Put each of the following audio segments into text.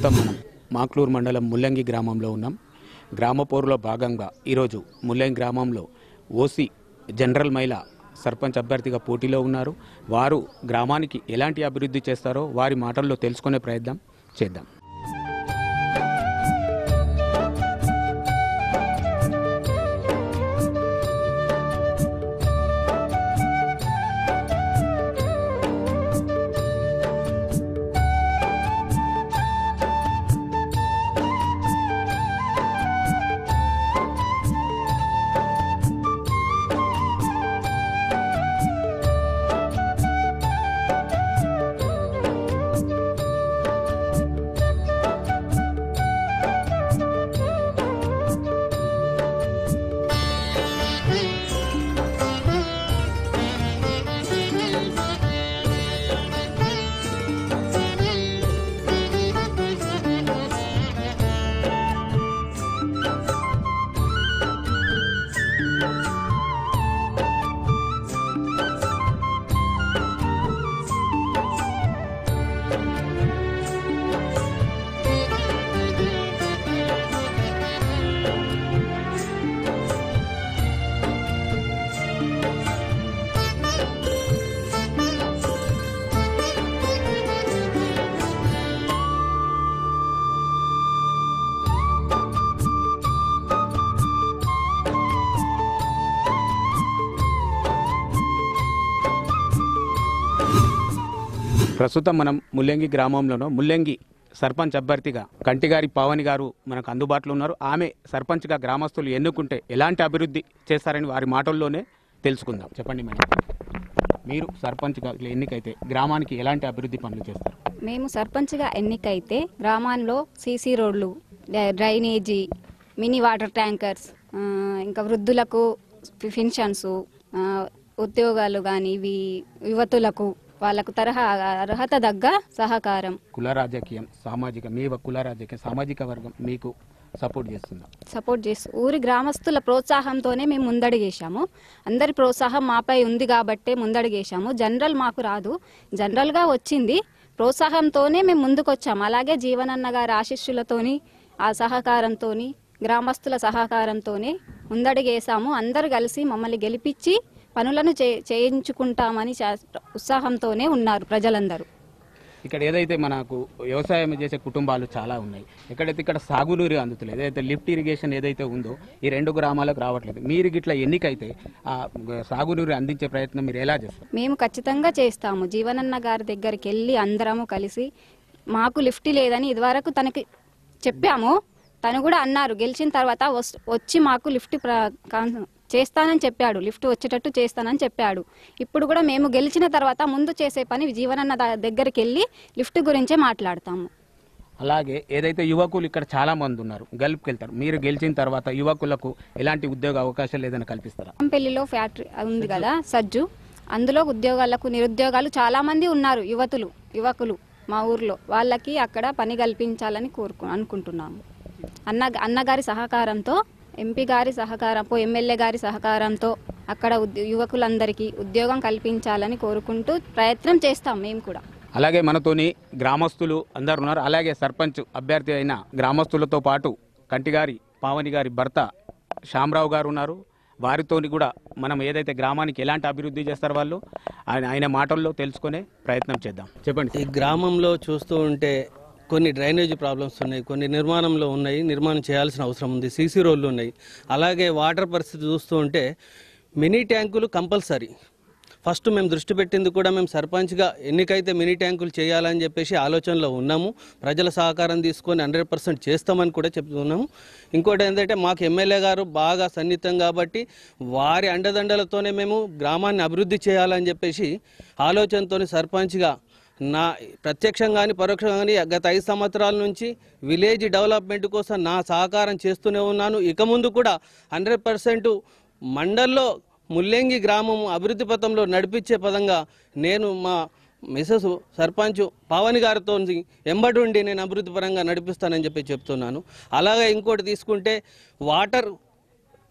ప్రస్తుతం మనం మాక్లూరు మండలం ముల్లంగి గ్రామంలో ఉన్నాం. గ్రామ పోరులో భాగంగా ఈరోజు ముల్లంగి గ్రామంలో ఓసీ జనరల్ మహిళ సర్పంచ్ అభ్యర్థిగా పోటీలో ఉన్నారు. వారు గ్రామానికి ఎలాంటి అభివృద్ధి చేస్తారో వారి మాటల్లో తెలుసుకునే ప్రయత్నం చేద్దాం. ప్రస్తుతం మనం ముల్లంగి గ్రామంలోనో ముల్లంగి సర్పంచ్ అభ్యర్థిగా కంటిగారి పావని గారు మనకు అందుబాటులో ఉన్నారు. ఆమె సర్పంచ్గా గ్రామస్తులు ఎన్నుకుంటే ఎలాంటి అభివృద్ధి చేస్తారని వారి మాటల్లోనే తెలుసుకుందాం. చెప్పండి మేడం, మీరు సర్పంచ్గా ఎన్నికైతే గ్రామానికి ఎలాంటి అభివృద్ధి పనులు చేస్తారు? మేము సర్పంచ్గా ఎన్నికైతే గ్రామాల్లో సీసీ రోడ్లు, డ్రైనేజీ, మినీ వాటర్ ట్యాంకర్స్, ఇంకా వృద్ధులకు పెన్షన్స్, ఉద్యోగాలు కానీ యువతులకు వాళ్ళకు అర్హత దగ్గ సహకారం. కుల రాజకీయం, సామాజిక వర్గం మీకు సపోర్ట్ చేస్తుంది. ఊరి గ్రామస్తుల ప్రోత్సాహంతోనే మేము ముందడుగేశాము. అందరి ప్రోత్సాహం మాపై ఉంది కాబట్టే ముందడుగేశాము. జనరల్ మాకు రాదు, జనరల్గా వచ్చింది. ప్రోత్సాహంతోనే మేము ముందుకొచ్చాము. అలాగే జీవనన్న గారి ఆశీస్సులతోని, ఆ సహకారంతోని, గ్రామస్తుల సహకారంతోనే ముందడుగేశాము. అందరు కలిసి మమ్మల్ని గెలిపించి పనులను చేయించుకుంటామని ఉత్సాహంతోనే ఉన్నారు ప్రజలందరూ. ఇక్కడ ఏదైతే మనకు వ్యవసాయం చేసే కుటుంబాలు చాలా ఉన్నాయి, ఎక్కడైతే ఇక్కడ సాగునీరు అందుతలేదు, ఏదైతే లిఫ్ట్ ఇరిగేషన్ ఏదైతే ఉందో ఈ 2 గ్రామాలకు రావట్లేదు. మీరు గిట్లా ఎన్నికైతే ఆ సాగునీరు అందించే ప్రయత్నం మీరు ఎలా చేస్తారు? మేము ఖచ్చితంగా చేస్తాము. జీవనన్న గారి దగ్గరికి వెళ్ళి అందరము కలిసి, మాకు లిఫ్ట్ లేదని ఇదివరకు తనకి చెప్పాము. తను కూడా అన్నారు గెలిచిన తర్వాత వచ్చి మాకు లిఫ్ట్ చేస్తానని చెప్పాడు, లిఫ్ట్ వచ్చేటట్టు చేస్తానని చెప్పాడు. ఇప్పుడు కూడా మేము గెలిచిన తర్వాత ముందు చేసే పని జీవనన్న దగ్గరికి వెళ్ళి లిఫ్ట్ గురించే మాట్లాడతాము. అలాగే ఏదైతే యువకులు ఇక్కడ చాలా మంది ఉన్నారు, గల్ఫ్కి వెళ్తారు, మీరు గెలిచిన తర్వాత యువకులకు ఎలాంటి ఉద్యోగ అవకాశాలు ఏదైనా కల్పిస్తారా? పెళ్లిలో ఫ్యాక్టరీ ఉంది కదా సజ్జు, అందులో నిరుద్యోగాలు చాలా మంది ఉన్నారు. యువకులు మా ఊర్లో వాళ్ళకి అక్కడ పని కల్పించాలని అనుకుంటున్నాము. అన్నగారి సహకారంతో, ఎంపీ గారి సహకారంతో, ఎమ్మెల్యే గారి సహకారంతో అక్కడ యువకులందరికీ ఉద్యోగం కల్పించాలని కోరుకుంటూ ప్రయత్నం చేస్తాం మేము కూడా. అలాగే మనతోని గ్రామస్తులు అందరు ఉన్నారు. అలాగే సర్పంచ్ అభ్యర్థి అయిన గ్రామస్తులతో పాటు కంటిగారి పావని గారి భర్త శ్యామరావు గారు ఉన్నారు. వారితోని కూడా మనం ఏదైతే గ్రామానికి ఎలాంటి అభివృద్ధి చేస్తారు వాళ్ళు ఆయన మాటల్లో తెలుసుకునే ప్రయత్నం చేద్దాం. చెప్పండి. ఈ గ్రామంలో చూస్తూ ఉంటే కొన్ని డ్రైనేజ్ ప్రాబ్లమ్స్ ఉన్నాయి, కొన్ని నిర్మాణంలో ఉన్నాయి, నిర్మాణం చేయాల్సిన అవసరం ఉంది, సీసీ రోడ్లు ఉన్నాయి. అలాగే వాటర్ పరిస్థితి చూస్తూ ఉంటే మినీ ట్యాంకులు కంపల్సరీ. ఫస్ట్ మేము దృష్టి పెట్టింది కూడా మేము సర్పంచ్గా ఎన్నికైతే మినీ ట్యాంకులు చేయాలని చెప్పేసి ఆలోచనలో ఉన్నాము. ప్రజల సహకారం తీసుకొని 100% చేస్తామని కూడా చెప్తున్నాము. ఇంకోటి ఏంటంటే మాకు ఎమ్మెల్యే గారు బాగా సన్నిహితం కాబట్టి వారి అండదండలతోనే మేము గ్రామాన్ని అభివృద్ధి చేయాలని చెప్పేసి ఆలోచనతో సర్పంచ్గా నా ప్రత్యక్షంగాని పరోక్షంగాని గత 5 సంవత్సరాల నుంచి విలేజ్ డెవలప్మెంట్ కోసం నా సహకారం చేస్తూనే ఉన్నాను. ఇక ముందు కూడా 100% మండల్లో ముల్లేంగి గ్రామం అభివృద్ధి పథంలో నడిపించే పదంగా నేను మా మిసెస్ సర్పంచ్ పావని గారితో ఎంబడి నేను అభివృద్ధి పరంగా నడిపిస్తానని చెప్పి చెప్తున్నాను. అలాగే ఇంకోటి తీసుకుంటే వాటర్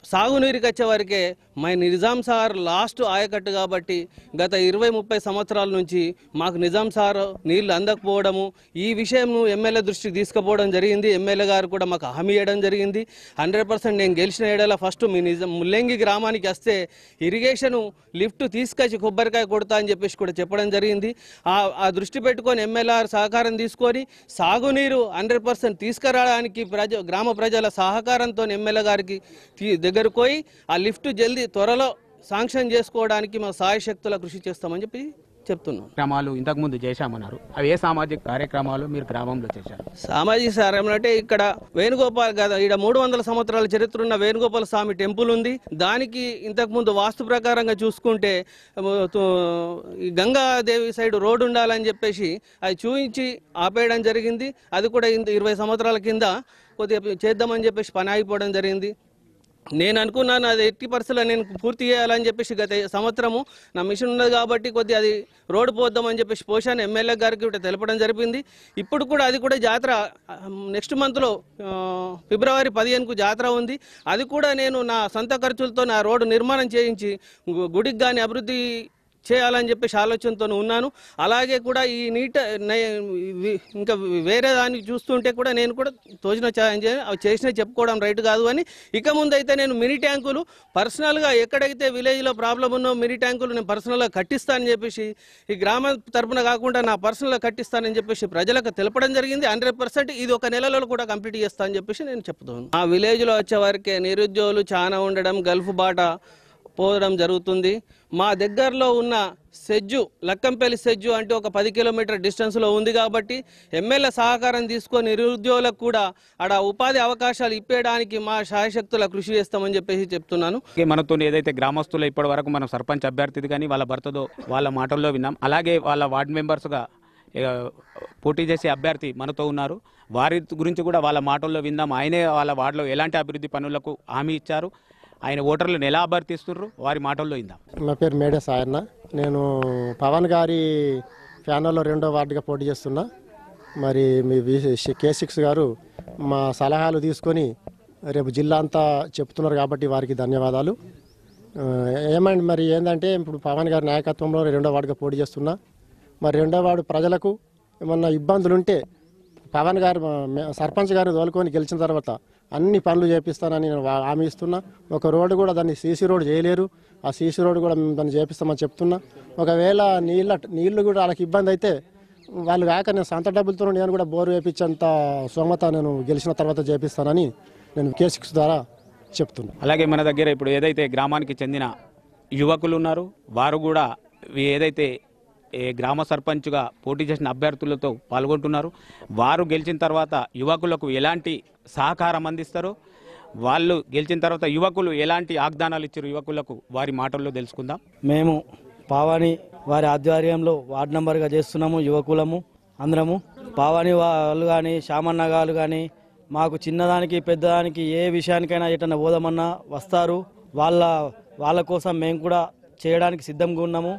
సాగునీరుకి వచ్చేవరకే మా నిజాం సార్ లాస్ట్ ఆయకట్టు కాబట్టి గత 20-30 సంవత్సరాల నుంచి మాకు నిజాం సార్ నీళ్లు అందకపోవడము, ఈ విషయం ఎమ్మెల్యే దృష్టికి తీసుకుపోవడం జరిగింది. ఎమ్మెల్యే గారు కూడా మాకు హామీ ఇవ్వడం జరిగింది. 100% నేను గెలిచిన ఏడల ఫస్ట్ మీ ముల్లేంగి గ్రామానికి వస్తే ఇరిగేషను లిఫ్ట్ తీసుకొచ్చి కొబ్బరికాయ కొడతా అని చెప్పేసి కూడా చెప్పడం జరిగింది. ఆ దృష్టి పెట్టుకొని ఎమ్మెల్యే సహకారం తీసుకొని సాగునీరు 100% తీసుకురావడానికి గ్రామ ప్రజల సహకారంతో ఎమ్మెల్యే గారికి దగ్గరకు పోయి ఆ లిఫ్ట్ జల్దీ త్వరలో శాంక్షన్ చేసుకోవడానికి మా సాయశక్తుల కృషి చేస్తామని చెప్పి చెప్తున్నాం. కార్యక్రమాలు ఇంతకుముందు చేశామన్నారు, అవి ఏ సామాజిక కార్యక్రమాలు మీరు గ్రామంలో చేశారు? సామాజిక కార్యక్రమం అంటే ఇక్కడ వేణుగోపాల్ కదా, ఇక్కడ 300 సంవత్సరాల చరిత్ర ఉన్న వేణుగోపాల స్వామి టెంపుల్ ఉంది. దానికి ఇంతకుముందు వాస్తు ప్రకారంగా చూసుకుంటే ఈ గంగాదేవి సైడ్ రోడ్డు ఉండాలని చెప్పేసి అది చూపించి ఆపేయడం జరిగింది. అది కూడా 20 సంవత్సరాల కింద కొద్దిగా చేద్దామని చెప్పేసి పని ఆగిపోవడం జరిగింది. నేను అనుకున్నాను అది 80% నేను పూర్తి చేయాలని చెప్పేసి గత సంవత్సరము నా మిషన్ ఉన్నది కాబట్టి కొద్దిగా అది రోడ్డు పోద్దామని చెప్పేసి పోషాను ఎమ్మెల్యే గారికి కూడా తెలపడం జరిపింది. ఇప్పుడు కూడా అది కూడా జాతర నెక్స్ట్ మంత్లో ఫిబ్రవరి 15కు జాతర ఉంది. అది కూడా నేను నా సొంత ఖర్చులతో నా రోడ్డు నిర్మాణం చేయించి గుడికి కానీ అభివృద్ధి చేయాలని చెప్పేసి ఆలోచనతో ఉన్నాను. అలాగే కూడా ఈ ఇంకా వేరే దాన్ని చూస్తుంటే కూడా నేను కూడా తోచిన చేసిన చెప్పుకోవడం రైట్ కాదు అని ఇక ముందైతే నేను మినీ ట్యాంకులు పర్సనల్గా ఎక్కడైతే విలేజ్లో ప్రాబ్లం ఉన్నో మినీ ట్యాంకులు నేను పర్సనల్గా కట్టిస్తానని చెప్పేసి ఈ గ్రామ తరపున కాకుండా నా పర్సనల్గా కట్టిస్తానని చెప్పేసి ప్రజలకు తెలపడం జరిగింది. 100% ఇది 1 నెలలో కూడా కంప్లీట్ చేస్తానని చెప్పేసి నేను చెప్తాను. ఆ విలేజ్లో వచ్చే వరకే నిరుద్యోగులు చాలా ఉండడం, గల్ఫ్ బాట పోవడం జరుగుతుంది. మా దగ్గరలో ఉన్న సెజ్జు లక్కంపల్లి సెజ్జు అంటే ఒక 10 కిలోమీటర్ డిస్టెన్స్లో ఉంది కాబట్టి ఎమ్మెల్యే సహకారం తీసుకొని నిరుద్యోగులకు కూడా ఆడ ఉపాధి అవకాశాలు ఇప్పేయడానికి మా శాయశక్తుల కృషి చేస్తామని చెప్పేసి చెప్తున్నాను. మనతో ఏదైతే గ్రామస్తులు ఇప్పటి వరకు మనం సర్పంచ్ అభ్యర్థిది కానీ వాళ్ళ భర్తతో వాళ్ళ మాటల్లో విన్నాం. అలాగే వాళ్ళ వార్డు మెంబర్స్గా పోటీ చేసే అభ్యర్థి మనతో ఉన్నారు. వారి గురించి కూడా వాళ్ళ మాటల్లో విందాం. ఆయనే వాళ్ళ వార్డులో ఎలాంటి అభివృద్ధి పనులకు హామీ ఇచ్చారు, ఆయన ఓటర్లను ఎలా అభ్యర్థిస్తున్నారు, వారి మాటల్లో ఇందాం. నా పేరు మేడే సాయన్న. నేను పవన్ గారి ఫ్యానల్లో 2వ వార్డుగా పోటీ చేస్తున్నా. మరి మీ K6 గారు మా సలహాలు తీసుకొని రేపు జిల్లా అంతా చెప్తున్నారు కాబట్టి వారికి ధన్యవాదాలు. ఏమండి మరి ఏంటంటే ఇప్పుడు పవన్ గారి నాయకత్వంలో 2వ వార్డుగా పోటీ చేస్తున్నా. మరి 2వ వార్డు ప్రజలకు ఏమన్నా ఇబ్బందులు ఉంటే పవన్ గారు సర్పంచ్ గారిని తోలుకొని గెలిచిన తర్వాత అన్ని పనులు చేపిస్తానని నేను హామీ ఇస్తున్నా. ఒక రోడ్డు కూడా దాన్ని సీసీ రోడ్ చేయలేరు, ఆ సీసీ రోడ్ కూడా మేము దాన్ని చేపిస్తామని చెప్తున్నా. ఒకవేళ నీళ్లు కూడా వాళ్ళకి ఇబ్బంది అయితే వాళ్ళు కాక నేను సొంత డబ్బులతో నేను కూడా బోరు వేయించేంత సోమత నేను గెలిచిన తర్వాత చేపిస్తానని నేను K6 ద్వారా చెప్తున్నా. అలాగే మన దగ్గర ఇప్పుడు ఏదైతే గ్రామానికి చెందిన యువకులు ఉన్నారు, వారు కూడా ఏదైతే గ్రామ సర్పంచ్గా పోటీ చేసిన అభ్యర్థులతో పాల్గొంటున్నారు, వారు గెలిచిన తర్వాత యువకులకు ఎలాంటి సహకారం అందిస్తారో, వాళ్ళు గెలిచిన తర్వాత యువకులు ఎలాంటి వాగ్దానాలు ఇచ్చారు యువకులకు వారి మాటల్లో తెలుసుకుందాం. మేము పావాని వారి ఆధ్వర్యంలో వార్డు నంబర్గా చేస్తున్నాము. యువకులము అందరము పావాని వాళ్ళు కానీ శామన్న గారు కానీ మాకు చిన్నదానికి పెద్దదానికి ఏ విషయానికైనా ఎటన్నా పోదామన్నా వస్తారు. వాళ్ళ కోసం మేము కూడా చేయడానికి సిద్ధంగా ఉన్నాము.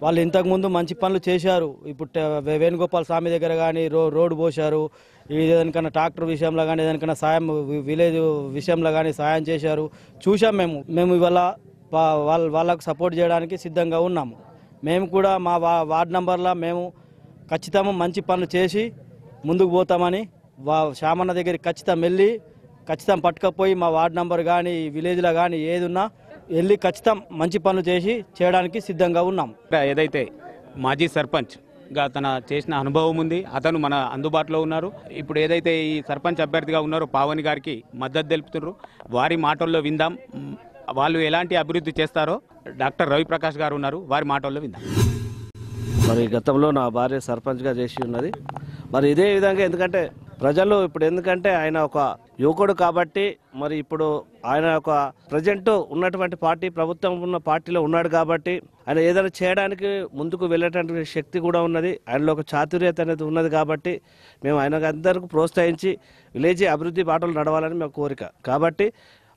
వాళ్ళు ఇంతకుముందు మంచి పనులు చేశారు. ఇప్పుడు వేణుగోపాల్ స్వామి దగ్గర కానీ రోడ్డు పోశారు. ఏదైనా ట్రాక్టర్ విషయంలో కానీ ఏదైనా సాయం విలేజ్ విషయంలో కానీ సాయం చేశారు, చూసాం. మేము ఇవాళ వాళ్ళకు సపోర్ట్ చేయడానికి సిద్ధంగా ఉన్నాము. మేము కూడా మా వార్డు నంబర్లో మేము ఖచ్చితంగా మంచి పనులు చేసి ముందుకు పోతామని శామన్న దగ్గరికి ఖచ్చితం పట్టుకపోయి మా వార్డు నంబర్ కానీ విలేజ్లో కానీ ఏది ఉన్నా వెళ్ళి ఖచ్చితం మంచి పనులు చేయడానికి సిద్ధంగా ఉన్నాము. ఏదైతే మాజీ సర్పంచ్గా తన చేసిన అనుభవం ఉంది, అతను మన అందుబాటులో ఉన్నారు. ఇప్పుడు ఏదైతే ఈ సర్పంచ్ అభ్యర్థిగా ఉన్నారో పావని గారికి మద్దతు తెలుపుతున్నారు, వారి మాటల్లో విందాం. వాళ్ళు ఎలాంటి అభివృద్ధి చేస్తారో డాక్టర్ రవిప్రకాష్ గారు ఉన్నారు, వారి మాటల్లో విందాం. మరి గతంలో నా భార్య సర్పంచ్గా చేసి ఉన్నది. మరి ఇదే విధంగా ఎందుకంటే ప్రజలు ఇప్పుడు ఎందుకంటే ఆయన ఒక యువకుడు కాబట్టి మరి ఇప్పుడు ఆయన ఒక ప్రజెంట్ ఉన్నటువంటి పార్టీ ప్రభుత్వం ఉన్న పార్టీలో ఉన్నాడు కాబట్టి ఆయన ఏదైనా చేయడానికి ముందుకు వెళ్ళేటువంటి శక్తి కూడా ఉన్నది. ఆయనలో ఒక చాతుర్యత అనేది ఉన్నది కాబట్టి మేము ఆయన అందరికీ ప్రోత్సహించి విలేజ్ అభివృద్ధి బాటలు నడవాలని మా కోరిక. కాబట్టి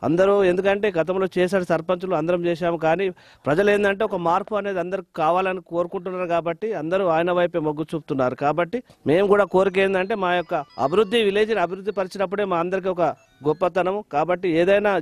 అందరూ ఎందుకంటే గతంలో చేశాడు సర్పంచులు అందరం చేశాము, కానీ ప్రజలు ఏంటంటే ఒక మార్పు అనేది అందరికి కావాలని కోరుకుంటున్నారు కాబట్టి అందరూ ఆయన వైపే మొగ్గు చూపుతున్నారు. కాబట్టి మేము కూడా కోరిక ఏంటంటే మా యొక్క అభివృద్ధి విలేజ్ని అభివృద్ధి పరిచినప్పుడే మా అందరికీ ఒక గొప్పతనము. కాబట్టి ఏదైనా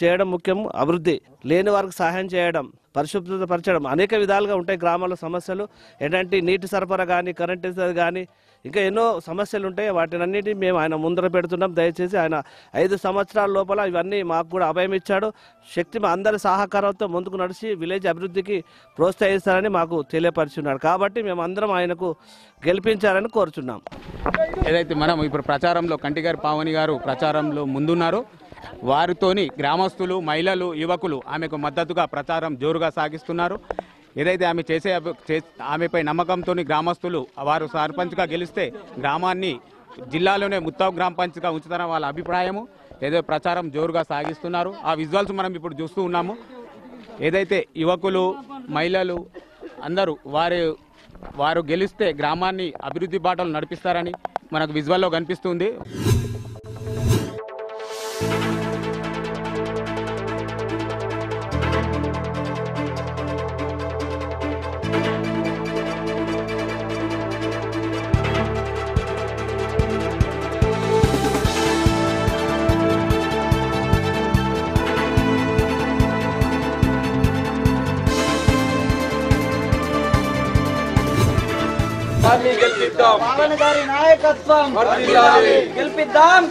చేయడం ముఖ్యం. అభివృద్ధి లేని వారికి సహాయం చేయడం, పరిశుభ్రత పరచడం అనేక విధాలుగా ఉంటాయి. గ్రామాల్లో సమస్యలు ఏంటంటే నీటి సరఫరా కానీ కరెంట్ కానీ ఇంకా ఎన్నో సమస్యలు ఉంటాయి. వాటినన్నిటిని మేము ఆయన ముందర పెడుతున్నాం. దయచేసి ఆయన 5 సంవత్సరాల లోపల ఇవన్నీ మాకు కూడా అభయం ఇచ్చాడు. శక్తి మా అందరి సహకారంతో ముందుకు నడిచి విలేజ్ అభివృద్ధికి ప్రోత్సహిస్తారని మాకు తెలియపరుచున్నాడు. కాబట్టి మేము అందరం ఆయనకు గెలిపించాలని కోరుచున్నాం. ఏదైతే మనం ఇప్పుడు ప్రచారంలో కంటిగారి పావని గారు ప్రచారంలో ముందున్నారు, వారితోని గ్రామస్తులు, మహిళలు, యువకులు ఆమెకు మద్దతుగా ప్రచారం జోరుగా సాగిస్తున్నారు. ఏదైతే ఆమెపై నమ్మకంతో గ్రామస్తులు వారు సర్పంచ్గా గెలిస్తే గ్రామాన్ని జిల్లాలోనే ముత్తావు గ్రామ పంచాయతీగా ఉంచుతారని వాళ్ళ అభిప్రాయము. ఏదో ప్రచారం జోరుగా సాగిస్తున్నారు. ఆ విజువల్స్ మనం ఇప్పుడు చూస్తూ ఉన్నాము. ఏదైతే యువకులు, మహిళలు అందరూ వారు గెలిస్తే గ్రామాన్ని అభివృద్ధి బాటలు నడిపిస్తారని మనకు విజువల్లో కనిపిస్తుంది. పావని గారి నాయకత్వం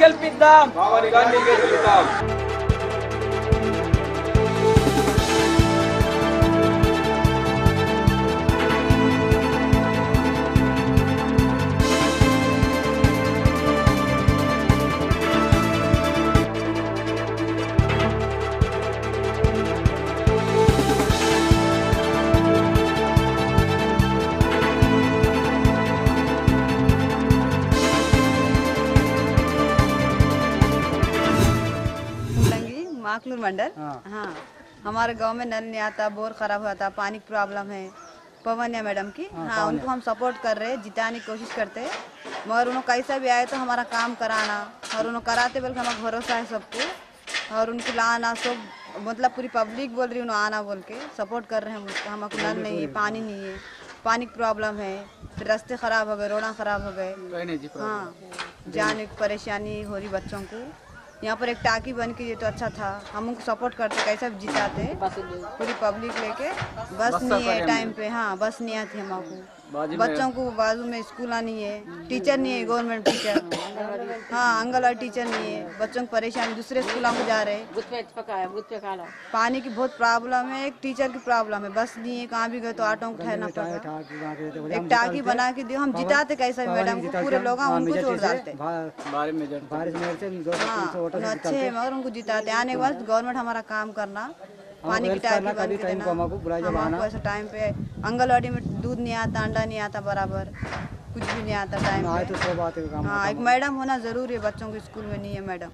గెలిపిద్దాం. माकलूर मंडल। हाँ, हमारे गांव में नल नहीं आता, बोर खराब हुआ था, पानी की प्रॉब्लम है। पवनिया मैडम की, हाँ, उनको हम सपोर्ट कर रहे हैं, जिताने की कोशिश करते हैं, मगर उन्होंने कैसा भी आए तो हमारा काम कराना और उन्होंने कराते बल्कि हमारा भरोसा है सबको, और उनको लाना सब मतलब पूरी पब्लिक बोल रही उन्होंने आना बोल के सपोर्ट कर रहे हैं उसको। हमको नल नहीं है, पानी नहीं है, पानी की प्रॉब्लम है, फिर रास्ते खराब हो गए, रोड़ा खराब हो गए, हाँ, जाने की परेशानी हो रही बच्चों को। यहाँ पर एक टाकी बन के ये तो अच्छा था, हम उनको सपोर्ट करते, कैसा भी जिताते पूरी पब्लिक लेके। बस नहीं है टाइम पे, हाँ, बस नहीं आती हमको। बच्चों को बाजू में स्कूल नहीं है, टीचर नहीं है, गवर्नमेंट टीचर, हाँ आंगनवाड़ी टीचर नहीं है, बच्चों को परेशानी, दूसरे स्कूलों में जा रहे हैं। पानी की बहुत प्रॉब्लम है, एक टीचर की प्रॉब्लम है, बस नहीं है, कहाँ भी गए तो ऑटो को ठहरना पड़ता। एक टाकी बना के दियो, हम जिताते कैसे मैडम को, पूरे लोग उनको छोड़ डालते। हाँ अच्छे है मगर उनको जिताते। आने के बाद गवर्नमेंट हमारा काम करना, पानी की टाकी बंद कर देना। हमको ऐसा टाइम पे आंगनवाड़ी में दूध नहीं आता, अंडा नहीं आता बराबर, कुछ भी नहीं आता टाइम पे। हाँ एक मैडम होना जरूरी है, बच्चों को स्कूल में नहीं है मैडम।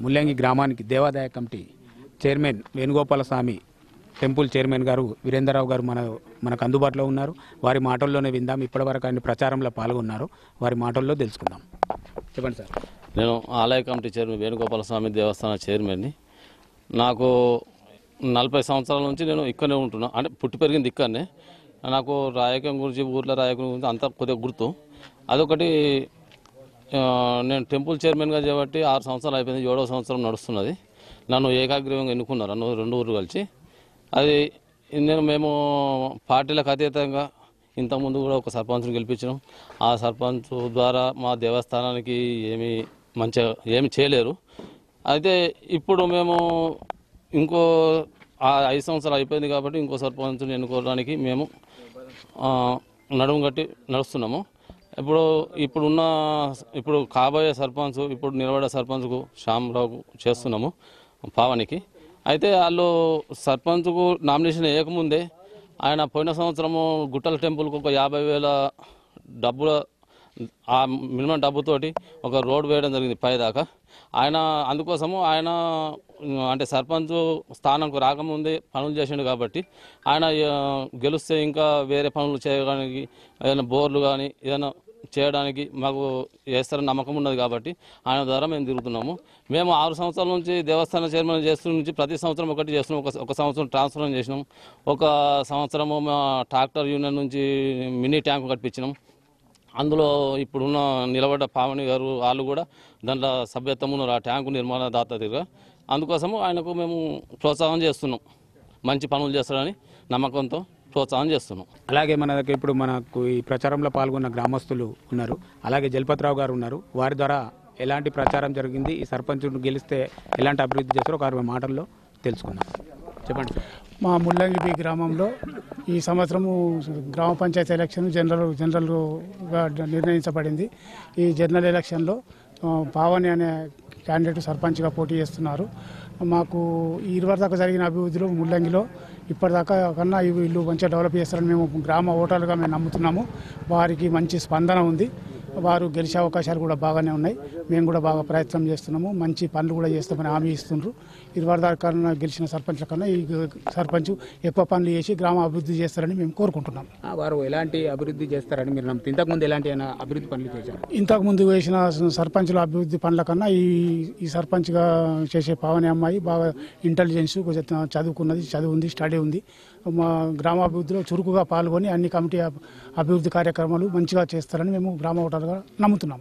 ముల్లంగి గ్రామానికి దేవాదాయ కమిటీ చైర్మన్ వేణుగోపాల స్వామి టెంపుల్ చైర్మన్ గారు వీరేంద్రరావు గారు మనకు అందుబాటులో ఉన్నారు. వారి మాటల్లోనే విందాం. ఇప్పటివరకు ఆయన ప్రచారంలో పాల్గొన్నారు, వారి మాటల్లో తెలుసుకుందాం. చెప్పండి సార్. నేను ఆలయ కమిటీ చైర్మన్ వేణుగోపాల స్వామి దేవస్థాన చైర్మన్ని. నాకు 40 సంవత్సరాల నుంచి నేను ఇక్కడనే ఉంటున్నా, అంటే పుట్టి పెరిగింది ఇక్కడనే. నాకు రాయకం గురించి, ఊర్లో రాయకం గురించి అంతా కొద్దిగా గుర్తు. అదొకటి నేను టెంపుల్ చైర్మన్గా చేపట్టి 6 సంవత్సరాలు అయిపోయింది, 7వ సంవత్సరం నడుస్తున్నది. నన్ను ఏకాగ్రీవంగా ఎన్నుకున్నారు రెండు ఊరు కలిసి. అది మేము పార్టీలకు అతీతంగా ఇంతకుముందు కూడా ఒక సర్పంచ్ని గెలిపించినాం. ఆ సర్పంచ్ ద్వారా మా దేవస్థానానికి ఏమి చేయలేరు. అయితే ఇప్పుడు మేము ఇంకో 5 సంవత్సరాలు అయిపోయింది కాబట్టి ఇంకో సర్పంచ్ని ఎన్నుకోవడానికి మేము నడుము కట్టి నడుస్తున్నాము. ఇప్పుడు కాబోయే సర్పంచ్, ఇప్పుడు నిలబడే సర్పంచ్కు శ్యామరావుకు చేస్తున్నాము, పావనికి. అయితే వాళ్ళు సర్పంచ్కు నామినేషన్ వేయకముందే ఆయన పోయిన సంవత్సరము గుట్టల టెంపుల్కు ఒక 50,000 డబ్బుల ఆ మినిమం డబ్బుతోటి ఒక రోడ్ వేయడం జరిగింది పైదాకా. అందుకోసము ఆయన అంటే సర్పంచ్ స్థానంకు రాకముందే పనులు చేసిండు కాబట్టి ఆయన గెలిస్తే ఇంకా వేరే పనులు చేయడానికి, ఏదైనా బోర్లు కానీ ఏదైనా చేయడానికి మాకు చేస్తారని నమ్మకం ఉన్నది కాబట్టి ఆయన ద్వారా మేము తిరుగుతున్నాము. మేము 6 సంవత్సరాల నుంచి దేవస్థాన చైర్మన్ చేస్తున్న నుంచి ప్రతి సంవత్సరం ఒకటి చేస్తున్నాం. ఒక సంవత్సరం ట్రాన్స్ఫర్ చేసినాం, ఒక సంవత్సరము మా ట్రాక్టర్ యూనియన్ నుంచి మినీ ట్యాంకు కట్టించినాం. అందులో ఇప్పుడున్న నిలబడ్డ పావని గారు వాళ్ళు కూడా దాంట్లో సభ్యత్వం ఉన్నారు, ఆ ట్యాంకు నిర్మాణ దాతగా. అందుకోసము ఆయనకు మేము ప్రోత్సాహం చేస్తున్నాం, మంచి పనులు చేస్తారని నమ్మకంతో ప్రోత్సాహం చేస్తున్నాం. అలాగే మన దగ్గర ఇప్పుడు మనకు ఈ ప్రచారంలో పాల్గొన్న గ్రామస్తులు ఉన్నారు, అలాగే జలపతిరావు గారు ఉన్నారు. వారి ద్వారా ఎలాంటి ప్రచారం జరిగింది, ఈ సర్పంచ్ను గెలిస్తే ఎలాంటి అభివృద్ధి చేస్తారో వారి మాటల్లో తెలుసుకుందాం. చెప్పండి. మా ముల్లంగి గ్రామంలో ఈ సంవత్సరము గ్రామ పంచాయతీ ఎలక్షన్ జనరల్గా నిర్ణయించబడింది. ఈ జనరల్ ఎలక్షన్లో పావని అనే క్యాండిడేట్ సర్పంచ్గా పోటీ చేస్తున్నారు. మాకు 20 దాకా జరిగిన అభివృద్ధిలో ముల్లంగిలో ఇప్పటిదాకా కన్నా వీళ్ళు మంచిగా డెవలప్ చేస్తారని మేము గ్రామ ఓటర్లుగా మేము నమ్ముతున్నాము. వారికి మంచి స్పందన ఉంది, వారు గెలిచే అవకాశాలు కూడా బాగానే ఉన్నాయి. మేము కూడా బాగా ప్రయత్నం చేస్తున్నాము, మంచి పనులు కూడా చేస్తామని హామీ ఇస్తున్నారు. 20 దాకా గెలిచిన సర్పంచ్ల కన్నా ఈ సర్పంచ్ ఎక్కువ పనులు చేసి గ్రామ అభివృద్ధి చేస్తారని మేము కోరుకుంటున్నాం. వారు ఎలాంటి అభివృద్ధి చేస్తారని మీరు నమ్ముతారు? ఇంతకుముందు ఎలాంటి అభివృద్ధి పనులు చేశారు? ఇంతకుముందు వేసిన సర్పంచుల అభివృద్ధి పనుల కన్నా ఈ సర్పంచ్గా చేసే పావని అమ్మాయి బాగా ఇంటెలిజెన్స్, కొంచెం చదువుకున్నది, స్టడీ ఉంది. మా గ్రామాభివృద్ధిలో చురుకుగా పాల్గొని అన్ని కమిటీ అభివృద్ధి కార్యక్రమాలు మంచిగా చేస్తారని మేము గ్రామ ఓటర్లుగా నమ్ముతున్నాం.